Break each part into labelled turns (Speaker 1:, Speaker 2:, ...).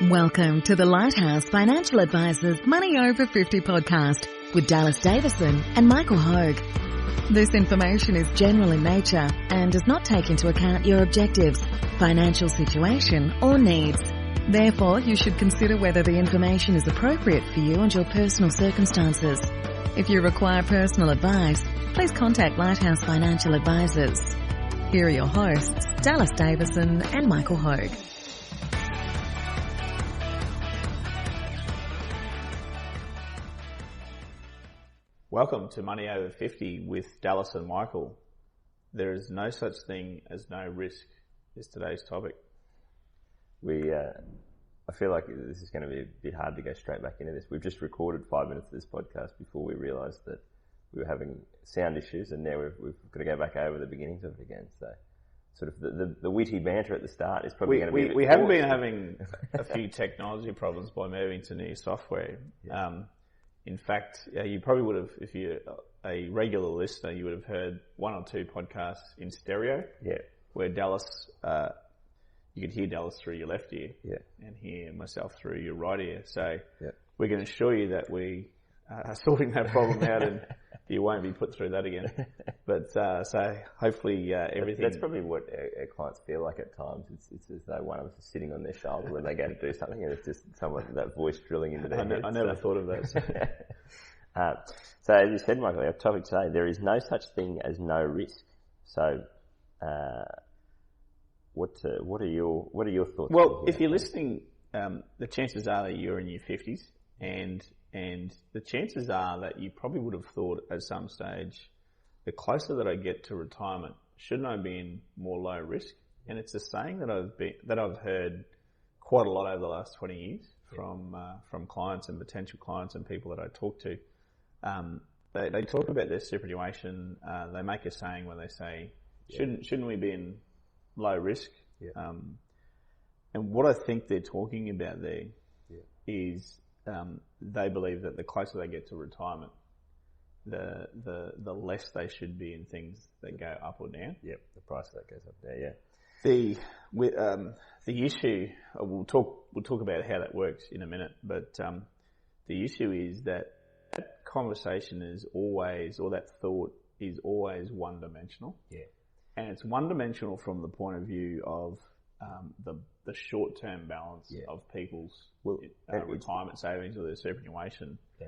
Speaker 1: Welcome to the Lighthouse Financial Advisors Money Over 50 podcast with Dallas Davison and Michael Hogue. This information is general in nature and does not take into account your objectives, financial situation or needs. Therefore, you should consider whether the information is appropriate for you and your personal circumstances. If you require personal advice, please contact Lighthouse Financial Advisors. Here are your hosts, Dallas Davison and Michael Hogue.
Speaker 2: Welcome to Money Over 50 with Dallas and Michael. There is no such thing as no risk is today's topic.
Speaker 3: I feel like this is going to be a bit hard to go straight back into this. We've just recorded 5 minutes of this podcast before we realised that we were having sound issues, and now we've got to go back over the beginnings of it again. So sort of the witty banter at the start is probably going to be
Speaker 2: we haven't been having a few technology problems by moving to new software. Yeah. In fact, you probably would have, if you're a regular listener, you would have heard one or two podcasts in stereo.
Speaker 3: Yeah.
Speaker 2: Where Dallas, you could hear Dallas through your left ear.
Speaker 3: Yeah.
Speaker 2: And hear myself through your right ear. So
Speaker 3: yeah.
Speaker 2: We can assure you that we are sorting that problem out and you won't be put through that again. But, so hopefully, everything.
Speaker 3: That's probably what our clients feel like at times. It's as though one of us is sitting on their shoulder when they go to do something, and it's just someone, that voice drilling into their head.
Speaker 2: I never thought of that.
Speaker 3: So as you said, Michael, our topic today, there is no such thing as no risk. So, what are your thoughts?
Speaker 2: Well, if you're listening, the chances are that you're in your 50s, and the chances are that you probably would have thought at some stage, the closer that I get to retirement, shouldn't I be in more low risk? And it's a saying that I've heard quite a lot over the last 20 years from clients and potential clients and people that I talk to. They talk about their superannuation. They make a saying where they say, shouldn't we be in low risk?
Speaker 3: Yeah.
Speaker 2: And what I think they're talking about there is they believe that the closer they get to retirement, the less they should be in things that go up or down.
Speaker 3: Yep, the price that goes up there. Yeah.
Speaker 2: The issue, we'll talk about how that works in a minute, but the issue is that conversation is always, or that thought is always one-dimensional.
Speaker 3: Yeah.
Speaker 2: And it's one-dimensional from the point of view of the short-term balance of people's retirement savings or their superannuation.
Speaker 3: Yeah.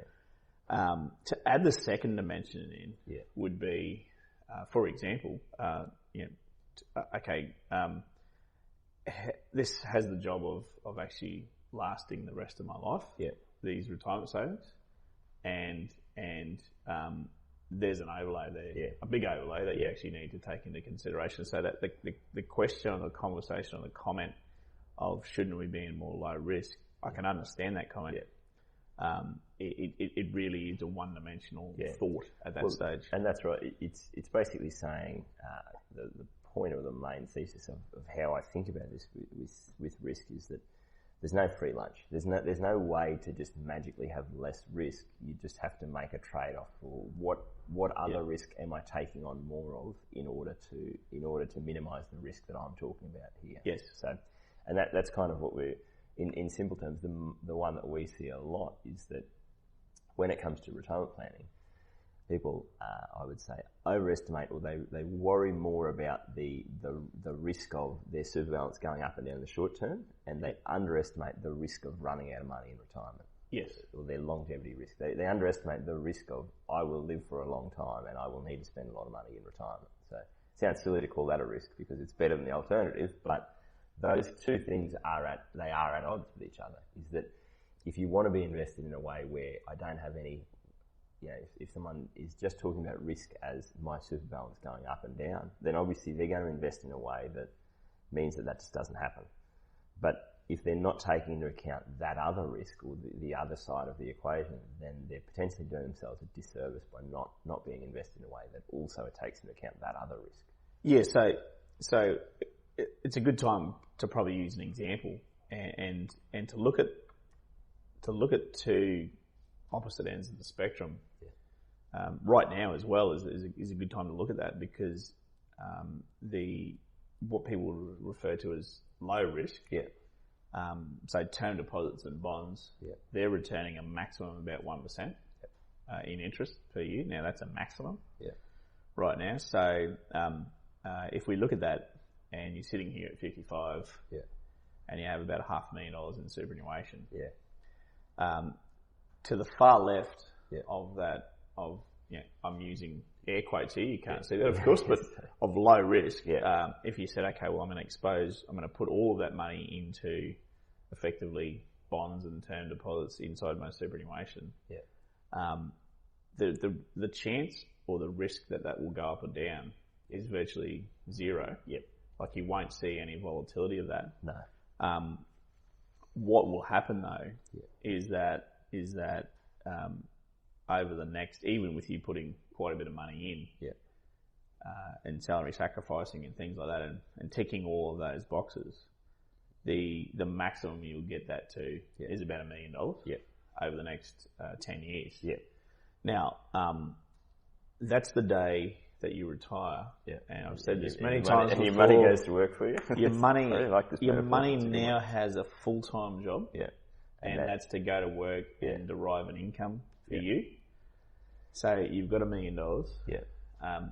Speaker 2: To add the second dimension in would be, for example, this has the job of actually lasting the rest of my life.
Speaker 3: Yeah. These
Speaker 2: retirement savings, and there's an overlay there, a big overlay that you actually need to take into consideration. So that the question or the conversation or the comment of shouldn't we be in more low risk, I can understand that comment.
Speaker 3: Yeah.
Speaker 2: It really is a one-dimensional thought at that stage.
Speaker 3: And that's right. It's basically saying the point or the main thesis of how I think about this with risk is that there's no free lunch. There's no way to just magically have less risk. You just have to make a trade-off for what other risk am I taking on more of in order to minimise the risk that I'm talking about here.
Speaker 2: Yes.
Speaker 3: So, and that's kind of what we're in simple terms. The one that we see a lot is that when it comes to retirement planning, people, I would say, overestimate or they worry more about the risk of their super balance going up and down in the short term, and they underestimate the risk of running out of money in retirement.
Speaker 2: Yes.
Speaker 3: Or their longevity risk. They underestimate the risk of, I will live for a long time and I will need to spend a lot of money in retirement. So it sounds silly to call that a risk because it's better than the alternative, but those two things are at odds with each other. Is that if you want to be invested in a way where I don't have any, if someone is just talking about risk as my super balance going up and down, then obviously they're going to invest in a way that means that just doesn't happen. But if they're not taking into account that other risk or the other side of the equation, then they're potentially doing themselves a disservice by not being invested in a way that also takes into account that other risk.
Speaker 2: Yeah, so it's a good time to probably use an example and to look at two opposite ends of the spectrum. Right now as well is a good time to look at that because what people refer to as low risk so term deposits and bonds, they're returning a maximum of about 1% in interest per year. Now that's a maximum right now. So if we look at that, and you're sitting here at 55, and you have about $500,000 in superannuation, to the far left of that, I'm using air quotes here, you can't see that of course, but of low risk, if you said, okay, well I'm going to put all of that money into effectively bonds and term deposits inside my superannuation, the chance or the risk that will go up or down is virtually zero. Like you won't see any volatility of that.
Speaker 3: No.
Speaker 2: What will happen though is that over the next, even with you putting quite a bit of money in, and salary sacrificing and things like that, and ticking all of those boxes, the maximum you'll get that to is about $1 million over the next 10 years. Now, that's the day that you retire, and I've said this many times before.
Speaker 3: And your money goes to work for you.
Speaker 2: Your money now has a full-time job, and that's to go to work and derive an income for you. So you've got $1 million.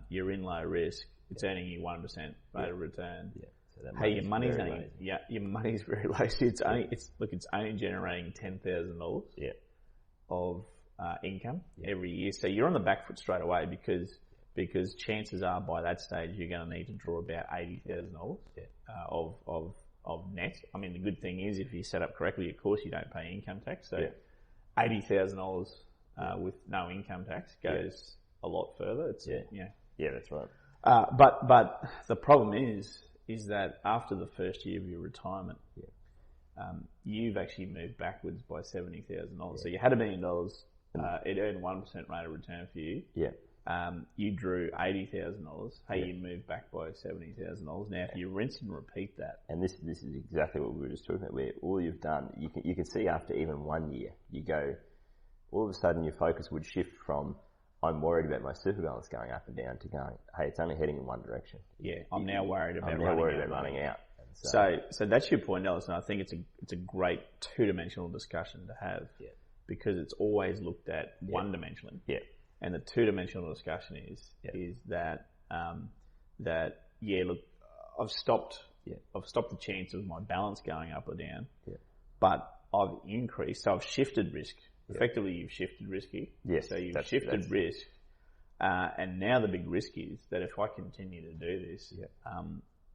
Speaker 2: You're in low risk. It's earning you 1% rate of return. So hey, your money's very low. So it's only generating $10,000 of income every year. So you're on the back foot straight away because chances are by that stage you're going to need to draw about $80,000 of net. I mean, the good thing is if you set up correctly, of course you don't pay income tax. So $80,000 with no income tax goes a lot further. It's
Speaker 3: that's right.
Speaker 2: But the problem is that after the first year of your retirement, you've actually moved backwards by $70,000. So you had $1 million. It earned 1% rate of return for you. You drew $80,000. Hey, you moved back by $70,000. Now, if you rinse and repeat that,
Speaker 3: and this is exactly what we were just talking about, where all you've done, you can see after even 1 year, you go, all of a sudden your focus would shift from I'm worried about my super balance going up and down to going, hey, it's only heading in one direction.
Speaker 2: I'm now worried about
Speaker 3: running out.
Speaker 2: So that's your point, Ellis, and I think it's a great two-dimensional discussion to have because it's always looked at one-dimensionally. And the two-dimensional discussion is that look, I've stopped the chance of my balance going up or down, but I've increased, so I've shifted risk. Effectively, you've shifted risk here. So you've shifted risk, and now the big risk is that if I continue to do this,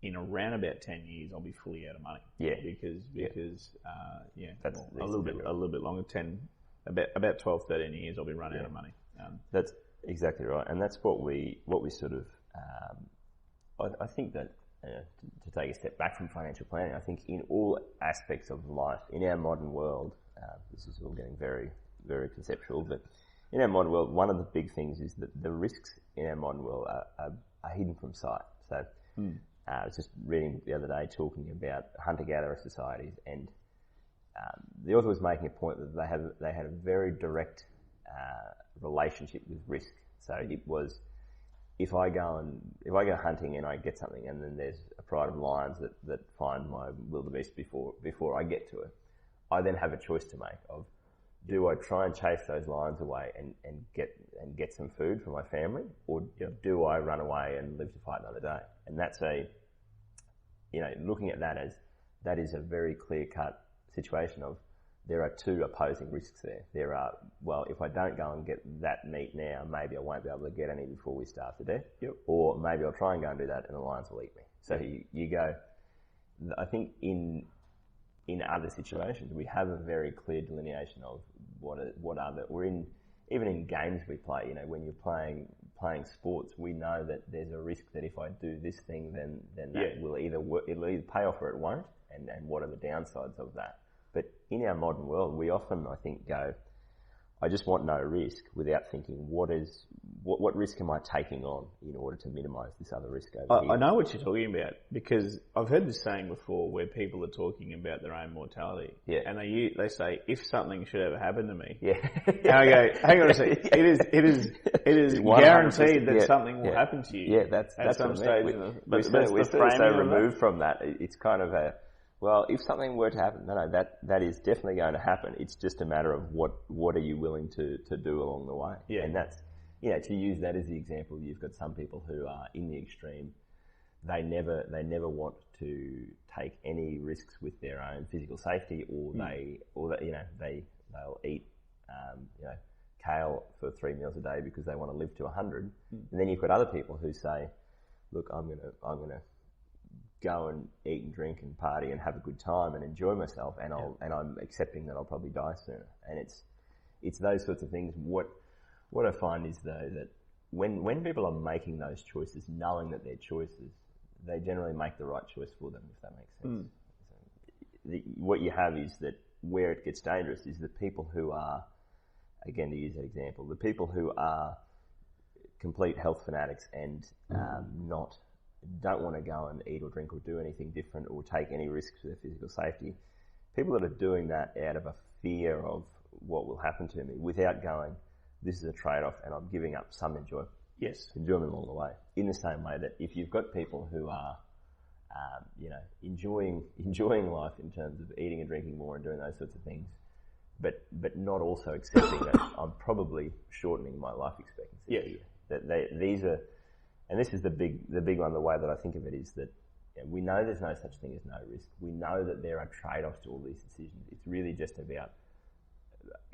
Speaker 2: in around about 10 years, I'll be fully out of money. Because a little bit longer, about 12, 13 years, I'll be running out of money.
Speaker 3: That's exactly right, and that's what we sort of. I think that to take a step back from financial planning, I think in all aspects of life, in our modern world, this is all getting very, very conceptual, but in our modern world, one of the big things is that the risks in our modern world are hidden from sight. So I was just reading the other day talking about hunter-gatherer societies, and the author was making a point that they had a very direct relationship with risk. So it was, if I go hunting and I get something, and then there's a pride of lions that find my wildebeest before I get to it, I then have a choice to make of, do I try and chase those lions away and get some food for my family, or do I run away and live to fight another day? And that's looking at that as, that is a very clear-cut situation of, there are two opposing risks there. There are, well, if I don't go and get that meat now, maybe I won't be able to get any before we starve to death. Or maybe I'll try and go and do that and the lions will eat me. So you go, I think in other situations, we have a very clear delineation of even in games we play, when you're playing sports, we know that there's a risk that if I do this thing, then that will either work, it'll either pay off or it won't, and what are the downsides of that. But in our modern world, we often, I think, go, I just want no risk, without thinking, what risk am I taking on in order to minimise this other risk over here?
Speaker 2: I know what you're talking about, because I've heard this saying before where people are talking about their own mortality. And they say, if something should ever happen to me. And I go, hang on a second, it is guaranteed that something will happen to you.
Speaker 3: That's
Speaker 2: at some stage.
Speaker 3: We're so removed from that. It's kind of Well, if something were to happen, no, that is definitely going to happen. It's just a matter of what are you willing to do along the way.
Speaker 2: Yeah.
Speaker 3: And that's, to use that as the example, you've got some people who are in the extreme. They never want to take any risks with their own physical safety, or they'll eat, kale for 3 meals a day because they want to live to 100. And then you've got other people who say, look, I'm gonna go and eat and drink and party and have a good time and enjoy myself, and I'm accepting that I'll probably die sooner. And it's those sorts of things. What I find is though that when people are making those choices, knowing that they're choices, they generally make the right choice for them, if that makes sense. So what you have is that where it gets dangerous is the people who are, again to use that example, the people who are complete health fanatics and don't want to go and eat or drink or do anything different or take any risks for their physical safety. People that are doing that out of a fear of what will happen to me without going, this is a trade-off and I'm giving up some enjoyment along the way. In the same way that if you've got people who are, enjoying life in terms of eating and drinking more and doing those sorts of things, but not also accepting that I'm probably shortening my life expectancy.
Speaker 2: Yeah.
Speaker 3: That these are, and this is the big one. The way that I think of it is that we know there's no such thing as no risk. We know that there are trade-offs to all these decisions. It's really just about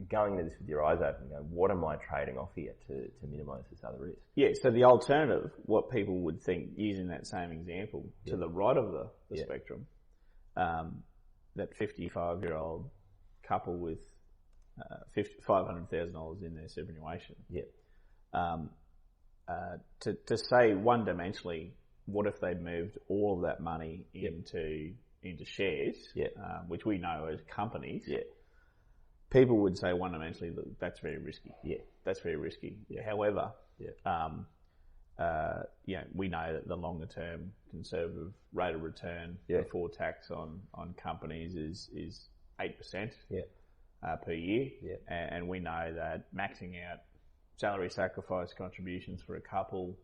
Speaker 3: going into this with your eyes open and going, what am I trading off here to minimise this other risk?
Speaker 2: Yeah, so the alternative, what people would think, using that same example, to the right of the spectrum, that 55-year-old couple with $500,000 in their superannuation.
Speaker 3: Yeah.
Speaker 2: To say one-dimensionally, what if they moved all of that money into shares, which we know as companies?
Speaker 3: Yeah.
Speaker 2: People would say one-dimensionally that that's very risky.
Speaker 3: Yeah.
Speaker 2: That's very risky. Yeah. However, we know that the longer-term conservative rate of return before tax on companies is 8% per year.
Speaker 3: Yeah.
Speaker 2: And we know that maxing out salary sacrifice contributions for a couple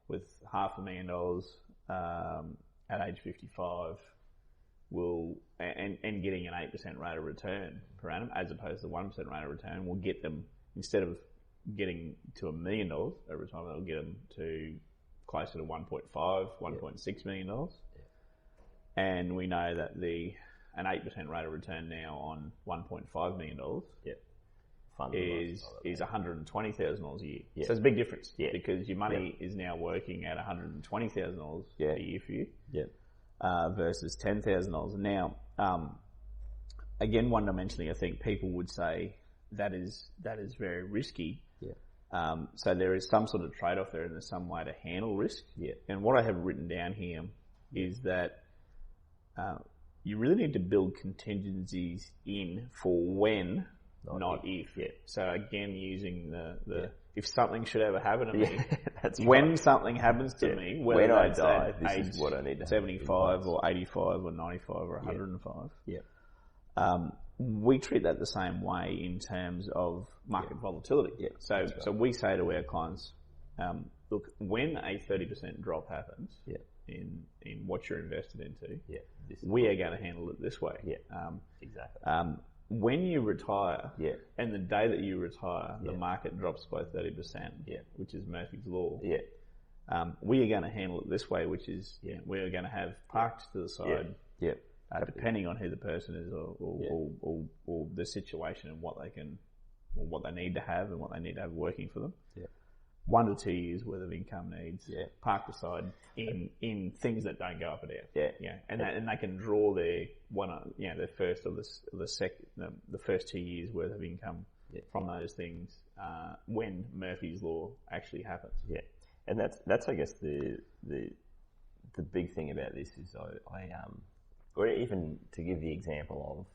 Speaker 2: with $500,000 at age 55 will, and getting an 8% rate of return per annum as opposed to 1% rate of return, will get them, instead of getting to $1 million over time, it'll get them to closer to $1.6 million. Yeah. And we know that an 8% rate of return now on $1.5 million is $120,000 a year. Yeah. So it's a big difference because your money is now working at $120,000 a year for you versus $10,000. Now, again, one-dimensionally, I think people would say that is very risky. Yeah. So there is some sort of trade-off there, and there's some way to handle risk. Yeah. And what I have written down here is that you really need to build contingencies in for when, not if. Yeah. So again, using the if something should ever happen to me, that's when right. Something happens to me, when I die, this is what I need to 75 or 85 or 95 or 105. Yeah. We treat that the same way in terms of market volatility. Yeah. So we say to our clients, look, when a 30% drop happens in what you're invested into, we are going to handle it this way. Yeah. Exactly. When you retire, and the day that you retire, the market drops by 30%, which is Murphy's Law. Yeah. We are going to handle it this way, which is we are going to have parked to the side, depending on who the person is or the situation and what they need to have and what they need to have working for them. Yeah. 1 to 2 years worth of income needs parked aside in things that don't go up and down. Yeah. And they can draw their their first or the first 2 years worth of income from those things when Murphy's Law actually happens. Yeah. And that's I guess the big thing about this is or even to give the example of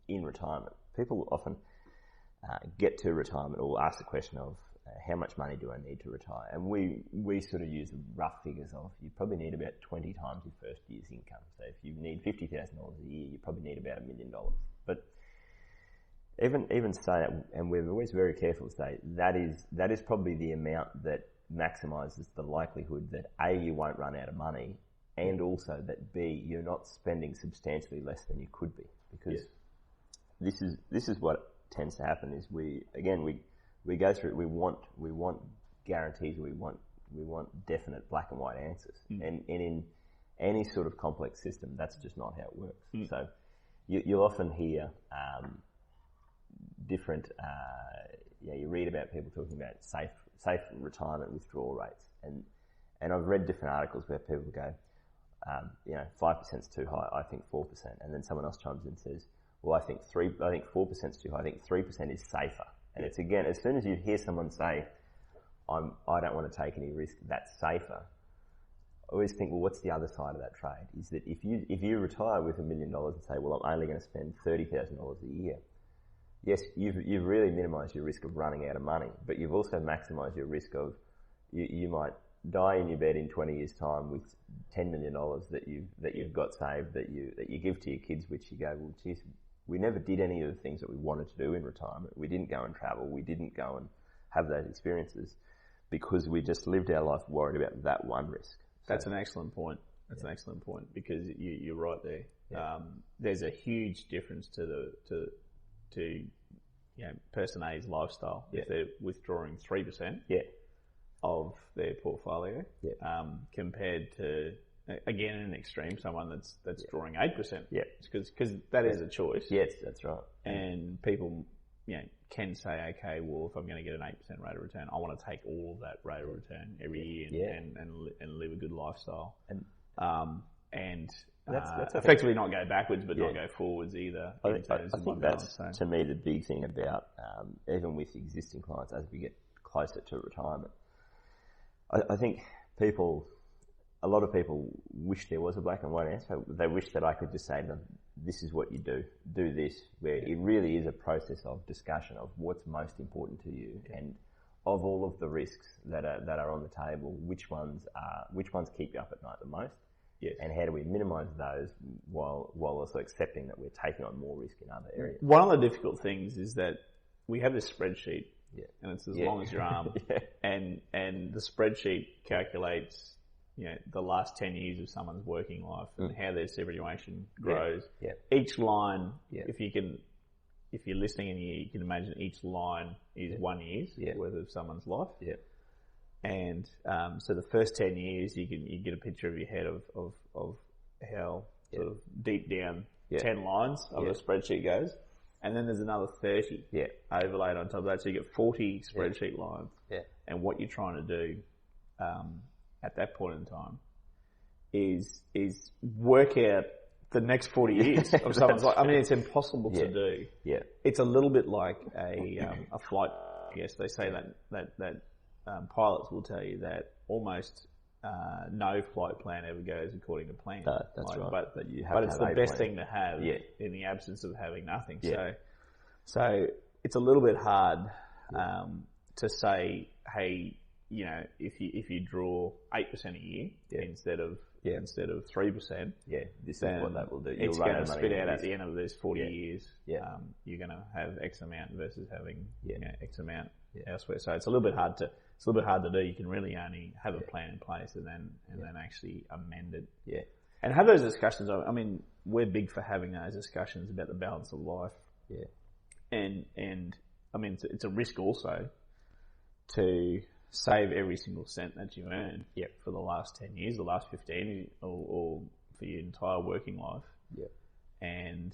Speaker 2: in retirement, people often get to retirement or ask the question of how much money do I need to retire? And we sort of use rough figures of you probably need about 20 times your first year's income. So if you need $50,000 a year, you probably need about $1 million. But even say, and we're always very careful to say that is probably the amount that maximises the likelihood that A, you won't run out of money,
Speaker 3: and also that B, you're not spending substantially less than you could be, because this is what tends to happen is we go through it. We want guarantees. We want definite black and white answers, and in any sort of complex system, that's just not how it works. So you'll often hear different. You read about people talking about safe retirement withdrawal rates, and I've read different articles where people go, 5% is too high. I think 4%, and then someone else chimes in and says, well, I think 4% is too high. I think 3% is safer. And it's again, as soon as you hear someone say, I don't want to take any risk, that's safer. I always think, well, what's the other side of that trade? Is that if you retire with $1 million and say, well, I'm only going to spend $30,000 a year, yes, you've really minimised your risk of running out of money, but you've also maximised your risk of you might die in your bed in 20 years' time with $10 million that you've got saved that you give to your kids, which you go, well, geez, we never did any of the things that we wanted to do in retirement. We didn't go and travel. We didn't go and have those experiences because we just lived our life worried about that one risk.
Speaker 2: That's an excellent point. That's an excellent point because you're right there. Yeah. There's a huge difference to person A's lifestyle if they're withdrawing 3% of their portfolio compared to, again, in an extreme, someone that's drawing 8%. Yeah, because that is a choice.
Speaker 3: Yes, that's right.
Speaker 2: And people, can say, okay, well, if I'm going to get an 8% rate of return, I want to take all of that rate of return every year and live a good lifestyle. And that's effectively not go backwards, but not go forwards either.
Speaker 3: I think that's to me the big thing about even with existing clients as we get closer to retirement. I think a lot of people wish there was a black and white answer. They wish that I could just say to them, this is what you do this, where it really is a process of discussion of what's most important to you and of all of the risks that are on the table, which ones keep you up at night the most, and how do we minimise those while also accepting that we're taking on more risk in other areas.
Speaker 2: One of the difficult things is that we have this spreadsheet, and it's as long as your arm, and the spreadsheet calculates the last 10 years of someone's working life and how their superannuation grows. Yeah. Each line, if you're listening and you can imagine each line is 1 year's worth of someone's life. Yeah. And so the first 10 years you get a picture of your head of how sort of deep down 10 lines of the spreadsheet goes. And then there's another 30 overlaid on top of that. So you get 40 spreadsheet lines. Yeah. And what you're trying to do at that point in time is work out the next 40 years of someone's life. I mean, it's impossible to do. Yeah. It's a little bit like a flight. I guess they say that pilots will tell you that almost no flight plan ever goes according to plan.
Speaker 3: That's right.
Speaker 2: But it's the best thing to have in the absence of having nothing. Yeah. So it's a little bit hard to say, hey, if you draw 8% a year instead of 3%,
Speaker 3: this is what that will do.
Speaker 2: It's going to spit out at the end of those 40 years. Yeah. You're going to have X amount versus having X amount elsewhere. So it's a little bit hard to do. You can really only have a plan in place and then actually amend it. Yeah. And have those discussions. I mean, we're big for having those discussions about the balance of life. Yeah. And I mean, it's a risk also to save every single cent that you earn for the last 10 years, the last 15, or for your entire working life. Yeah. And,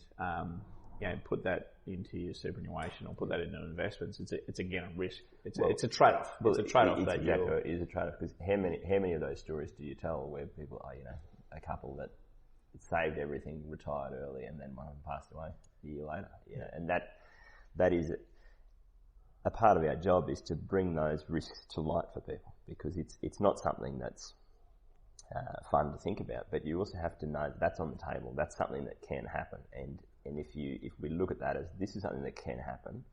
Speaker 2: put that into your superannuation or put that into investments. It's again a risk. It's a trade-off. It's a trade-off.
Speaker 3: It is a trade-off because how many of those stories do you tell where people are, a couple that saved everything, retired early, and then one of them passed away a year later. And that is a part of our job is to bring those risks to light for people because it's not something that's fun to think about, but you also have to know that's on the table. That's something that can happen, and if we look at that as this is something that can happen,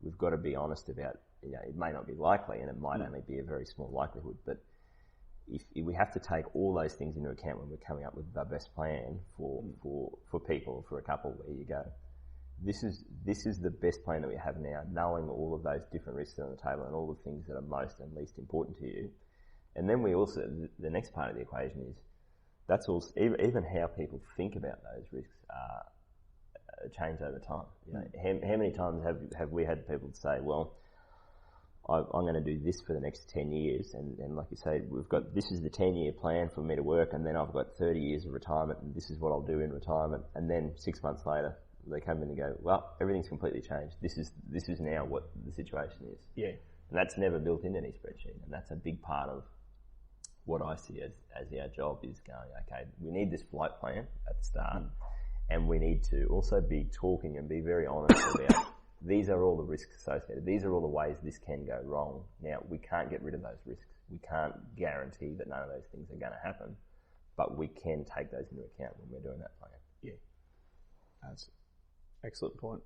Speaker 3: we've got to be honest about it may not be likely, and it might only be a very small likelihood, but if we have to take all those things into account when we're coming up with the best plan for people, for a couple, where you go, this is the best plan that we have now, knowing all of those different risks on the table and all the things that are most and least important to you. And then we also, the next part of the equation is that's all. Even how people think about those risks change over time. You know, how many times have we had people say, well, I'm going to do this for the next 10 years, and like you say, this is the 10-year plan for me to work, and then I've got 30 years of retirement, and this is what I'll do in retirement, and then 6 months later, they come in and go, well, everything's completely changed. This is now what the situation is.
Speaker 2: Yeah.
Speaker 3: And that's never built into any spreadsheet, and that's a big part of what I see as our job is going, okay, we need this flight plan at the start, and we need to also be talking and be very honest about these are all the risks associated. These are all the ways this can go wrong. Now, we can't get rid of those risks. We can't guarantee that none of those things are going to happen, but we can take those into account when we're doing that plan.
Speaker 2: Yeah. That's an excellent point.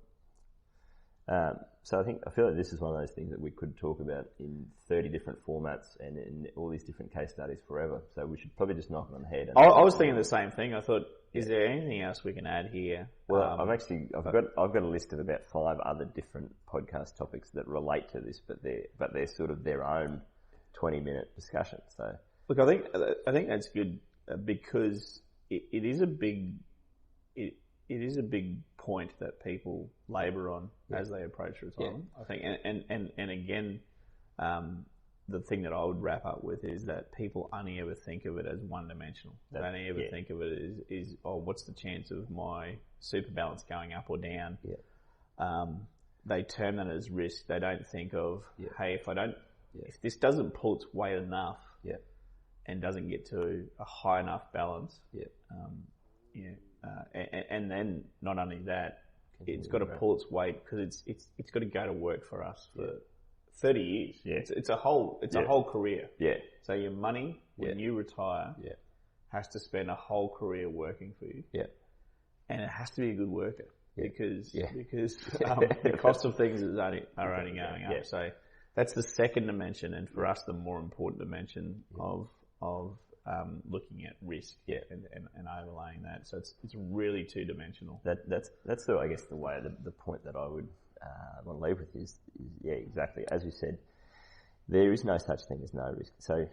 Speaker 3: So I feel like this is one of those things that we could talk about in 30 different formats and in all these different case studies forever. So we should probably just knock it on the head.
Speaker 2: I was thinking the same thing. I thought, is there anything else we can add here?
Speaker 3: Well, I've got a list of about 5 other different podcast topics that relate to this, but they're sort of their own 20-minute discussion. So
Speaker 2: look, I think that's good because it is a big point that people labour on as they approach retirement. I think, and again, the thing that I would wrap up with is that people only ever think of it as one-dimensional. They only ever think of it as what's the chance of my super balance going up or down? They term that as risk. They don't think of, hey, if this doesn't pull its weight enough and doesn't get to a high enough balance, and then not only that, it's got to pull its weight because it's got to go to work for us for 30 years. Yeah. It's a whole career. Yeah. So your money when you retire has to spend a whole career working for you. Yeah. And it has to be a good worker because the cost of things are only going up. So that's the second dimension, and for us the more important dimension of looking at risk and overlaying that. So it's really two-dimensional.
Speaker 3: That's the, I guess, the way, the point that I would want to leave with is exactly. As you said, there is no such thing as no risk. So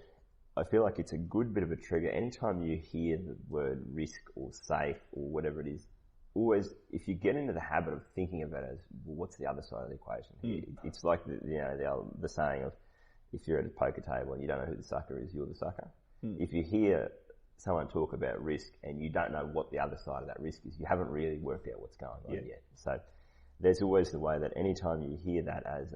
Speaker 3: I feel like it's a good bit of a trigger. Anytime you hear the word risk or safe or whatever it is, always, if you get into the habit of thinking about it as, well, what's the other side of the equation? It's like the saying of, if you're at a poker table and you don't know who the sucker is, you're the sucker. If you hear someone talk about risk and you don't know what the other side of that risk is, you haven't really worked out what's going on yet. So there's always the way that anytime you hear that as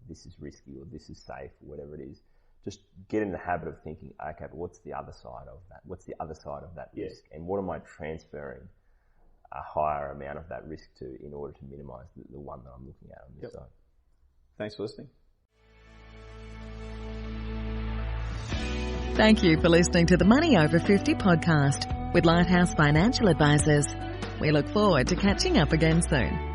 Speaker 3: this is risky or this is safe or whatever it is, just get in the habit of thinking, okay, but what's the other side of that? What's the other side of that risk? And what am I transferring a higher amount of that risk to in order to minimise the one that I'm looking at on this side?
Speaker 2: Thanks for listening.
Speaker 1: Thank you for listening to the Money Over 50 podcast with Lighthouse Financial Advisors. We look forward to catching up again soon.